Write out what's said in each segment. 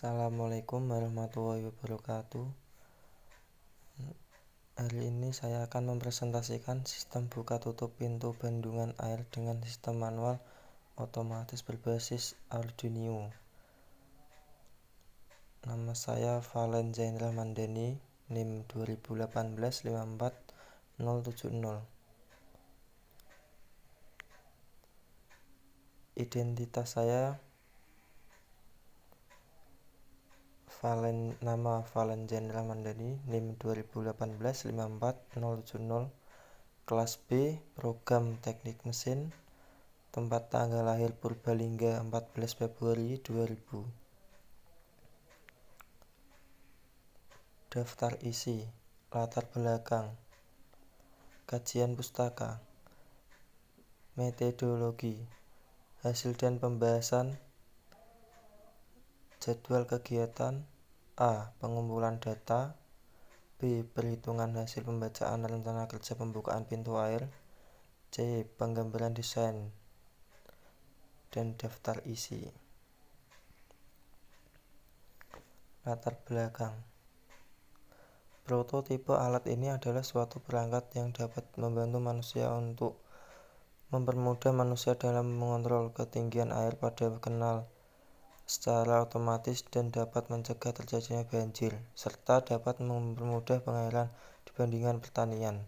Assalamualaikum warahmatullahi wabarakatuh. Hari ini saya akan mempresentasikan sistem buka tutup pintu bendungan air dengan sistem manual otomatis berbasis Arduino. Nama saya Valen Zainal Ramandhani, NIM 2018 54070. Identitas saya nama Valen Zainal Ramandhani, NIM 2018 54070, kelas B, program teknik mesin, tempat tanggal lahir Purbalingga 14 Februari 2000. Daftar isi, latar belakang, kajian pustaka, metodologi, hasil dan pembahasan, jadwal kegiatan. A. Pengumpulan data. B. Perhitungan hasil pembacaan rencana kerja pembukaan pintu air. C. Penggambaran desain dan daftar isi. Latar belakang. Prototipe alat ini adalah suatu perangkat yang dapat membantu manusia untuk mempermudah manusia dalam mengontrol ketinggian air pada kanal secara otomatis dan dapat mencegah terjadinya banjir, serta dapat mempermudah pengairan dibandingkan pertanian.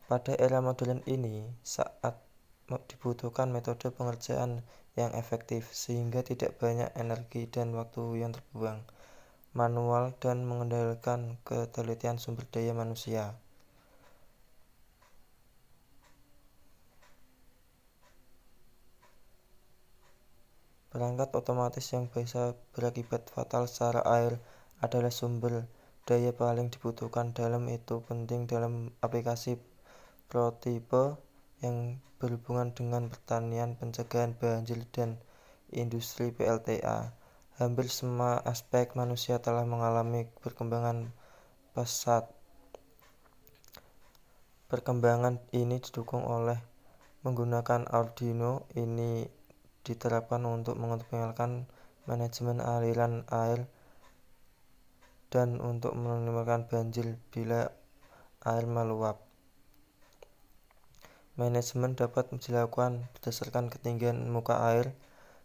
Pada era modern ini, saat dibutuhkan metode pengerjaan yang efektif sehingga tidak banyak energi dan waktu yang terbuang, manual dan mengendalikan ketelitian sumber daya manusia. Perangkat otomatis yang bisa berakibat fatal secara air adalah sumber daya paling dibutuhkan. Dalam itu penting dalam aplikasi prototipe yang berhubungan dengan pertanian, pencegahan banjir, dan industri PLTA. Hampir semua aspek manusia telah mengalami perkembangan pesat. Perkembangan ini didukung oleh menggunakan Arduino. Ini diterapkan untuk mengoptimalkan manajemen aliran air dan untuk minimalkan banjir bila air meluap. Manajemen dapat dilakukan berdasarkan ketinggian muka air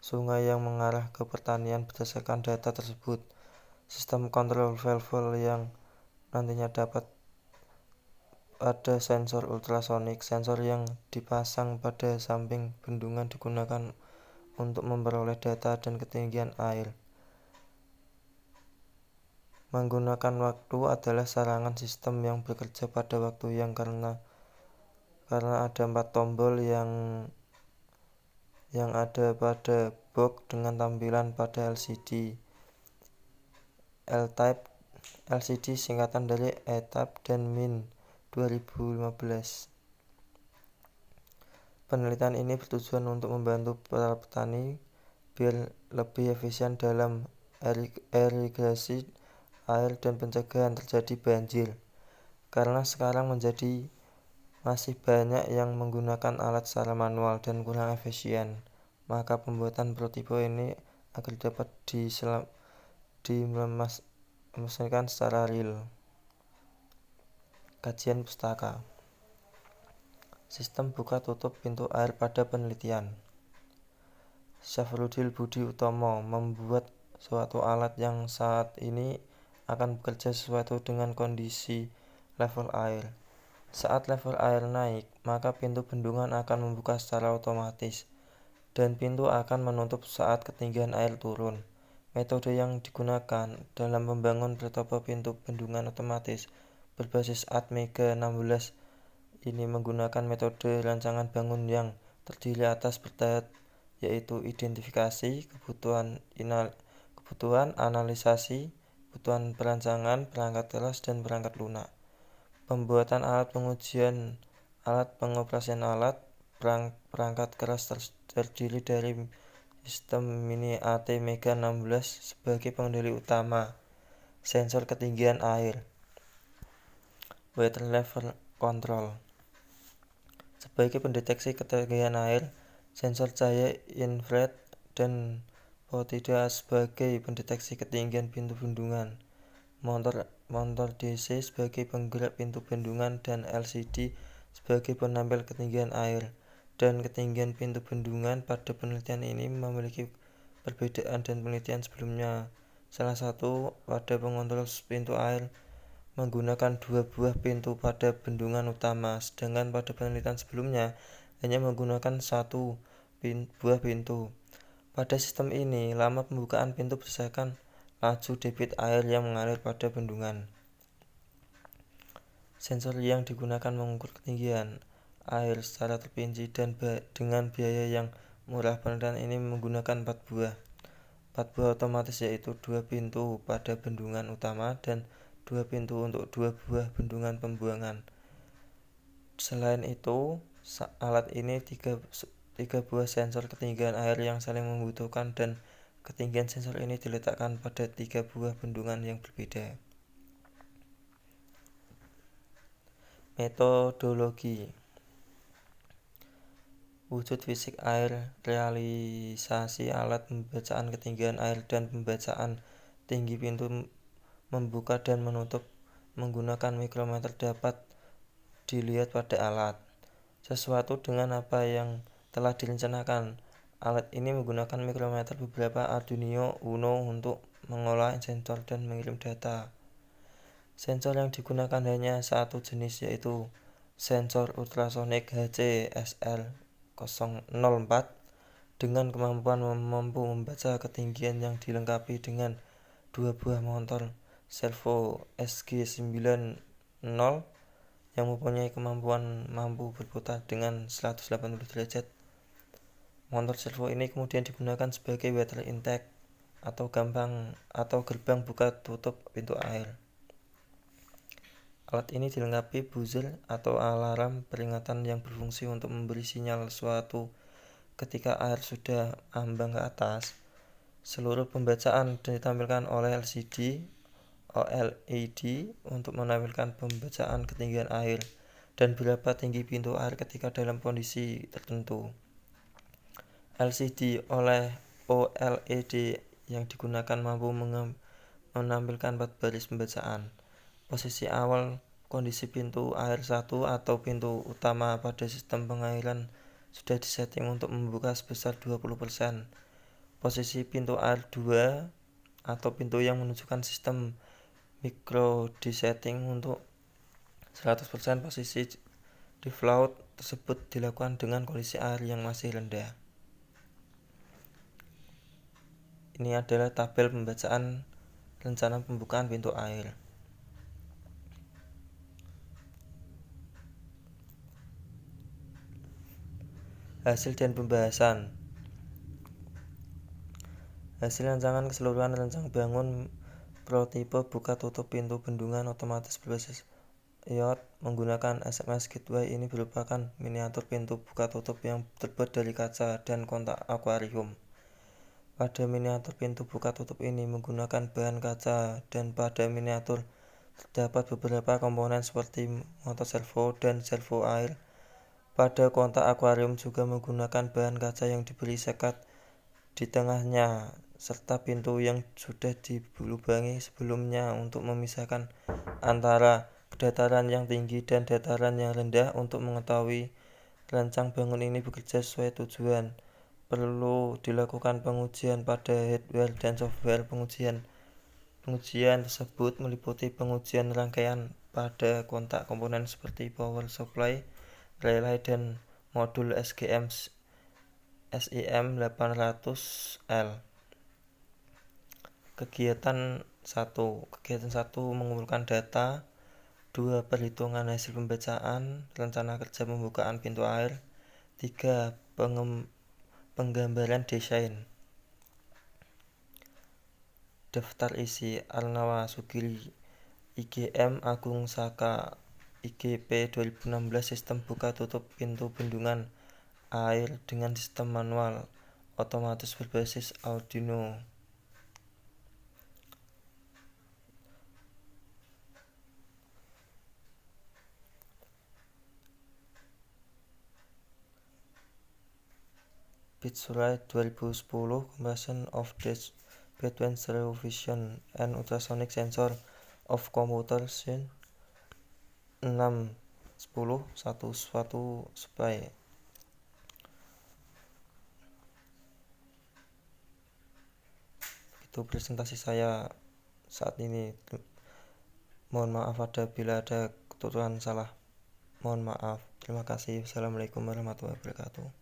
sungai yang mengarah ke pertanian. Berdasarkan data tersebut, sistem kontrol valve yang nantinya dapat ada sensor ultrasonik. Sensor yang dipasang pada samping bendungan digunakan untuk memperoleh data dan ketinggian air. Menggunakan waktu adalah sarangan sistem yang bekerja pada waktu yang karena ada 4 tombol yang ada pada box dengan tampilan pada LCD. L-Type LCD singkatan dari E-Type dan Min 2015. Penelitian ini bertujuan untuk membantu para petani biar lebih efisien dalam irigasi air dan pencegahan terjadi banjir. Karena sekarang masih banyak yang menggunakan alat secara manual dan kurang efisien, maka pembuatan prototipe ini agar dapat diimplementasikan secara real. Kajian pustaka. Sistem buka tutup pintu air pada penelitian. Syafrudil Budi Utomo membuat suatu alat yang saat ini akan bekerja sesuai dengan kondisi level air. Saat level air naik, maka pintu bendungan akan membuka secara otomatis dan pintu akan menutup saat ketinggian air turun. Metode yang digunakan dalam membangun prototipe pintu bendungan otomatis berbasis ATmega 16 ini menggunakan metode rancangan bangun yang terdiri atas bertahap, yaitu identifikasi, kebutuhan, analisasi, kebutuhan perancangan, perangkat keras, dan perangkat lunak. Pembuatan alat, pengujian alat, pengoperasian alat. Perangkat keras terdiri dari sistem mini ATmega 16 sebagai pengendali utama, sensor ketinggian air, water level control sebagai pendeteksi ketinggian air, sensor cahaya infrared, dan tidak sebagai pendeteksi ketinggian pintu bendungan, motor DC sebagai penggerak pintu bendungan, dan LCD sebagai penampil ketinggian air dan ketinggian pintu bendungan. Pada penelitian ini memiliki perbedaan dan penelitian sebelumnya. Salah satu pada pengontrol pintu air menggunakan 2 buah pintu pada bendungan utama, sedangkan pada penelitian sebelumnya hanya menggunakan 1 buah pintu. Pada sistem ini, lama pembukaan pintu berdasarkan laju debit air yang mengalir pada bendungan. Sensor yang digunakan mengukur ketinggian air secara terperinci dan dengan biaya yang murah. Penelitian ini menggunakan 4 buah otomatis, yaitu 2 pintu pada bendungan utama dan 2 pintu untuk 2 buah bendungan pembuangan. Selain itu, alat ini 3 buah sensor ketinggian air yang saling membutuhkan, dan ketinggian sensor ini diletakkan pada 3 buah bendungan yang berbeda. Metodologi wujud fisik air, realisasi alat pembacaan ketinggian air dan pembacaan tinggi pintu membuka dan menutup menggunakan mikrometer dapat dilihat pada alat. Sesuatu dengan apa yang telah direncanakan. Alat ini menggunakan mikrometer beberapa Arduino Uno untuk mengolah sensor dan mengirim data. Sensor yang digunakan hanya satu jenis, yaitu sensor ultrasonik HC-SL004 dengan kemampuan mampu membaca ketinggian yang dilengkapi dengan 2 buah motor servo SG90 yang mempunyai kemampuan mampu berputar dengan 180 derajat. Motor servo ini kemudian digunakan sebagai water intake atau gerbang buka tutup pintu air. Alat ini dilengkapi buzzer atau alarm peringatan yang berfungsi untuk memberi sinyal suatu ketika air sudah ambang ke atas. Seluruh pembacaan ditampilkan oleh LCD OLED untuk menampilkan pembacaan ketinggian air dan berapa tinggi pintu air ketika dalam kondisi tertentu. LCD OLED yang digunakan mampu menampilkan 4 baris pembacaan. Posisi awal kondisi pintu air 1 atau pintu utama pada sistem pengairan sudah disetting untuk membuka sebesar 20%. Posisi pintu air 2 atau pintu yang menunjukkan sistem mikro disetting untuk 100%. Posisi default tersebut dilakukan dengan kondisi air yang masih rendah. Ini adalah tabel pembacaan rencana pembukaan pintu air. Hasil dan pembahasan. Hasil rancangan keseluruhan rancang bangun prototipe buka tutup pintu bendungan otomatis berbasis IoT menggunakan SMS Gateway. Ini merupakan miniatur pintu buka tutup yang terbuat dari kaca dan kontak akuarium. Pada miniatur pintu buka tutup ini menggunakan bahan kaca, dan pada miniatur terdapat beberapa komponen seperti motor servo dan servo air. Pada kontak akuarium juga menggunakan bahan kaca yang diberi sekat di tengahnya, serta pintu yang sudah dilubangi sebelumnya untuk memisahkan antara dataran yang tinggi dan dataran yang rendah. Untuk mengetahui rancang bangun ini bekerja sesuai tujuan, perlu dilakukan pengujian pada hardware dan software. Pengujian tersebut meliputi pengujian rangkaian pada kontak komponen seperti power supply, relay, dan modul SIM800L. Kegiatan 1 mengumpulkan data. 2 perhitungan hasil pembacaan rencana kerja pembukaan pintu air. 3 penggambaran desain. Daftar isi: Arnawa Sugiri, IGM Agung Saka, IGP 2016. Sistem buka tutup pintu bendungan air dengan sistem manual otomatis berbasis Arduino. Beechcraft 2010 Comparison of dates between stereo vision and ultrasonic sensor of computer scene 6 10 11 Spy. Itu presentasi saya saat ini. Mohon maaf apabila ada ketuturan salah. Mohon maaf. Terima kasih. Wassalamualaikum warahmatullahi wabarakatuh.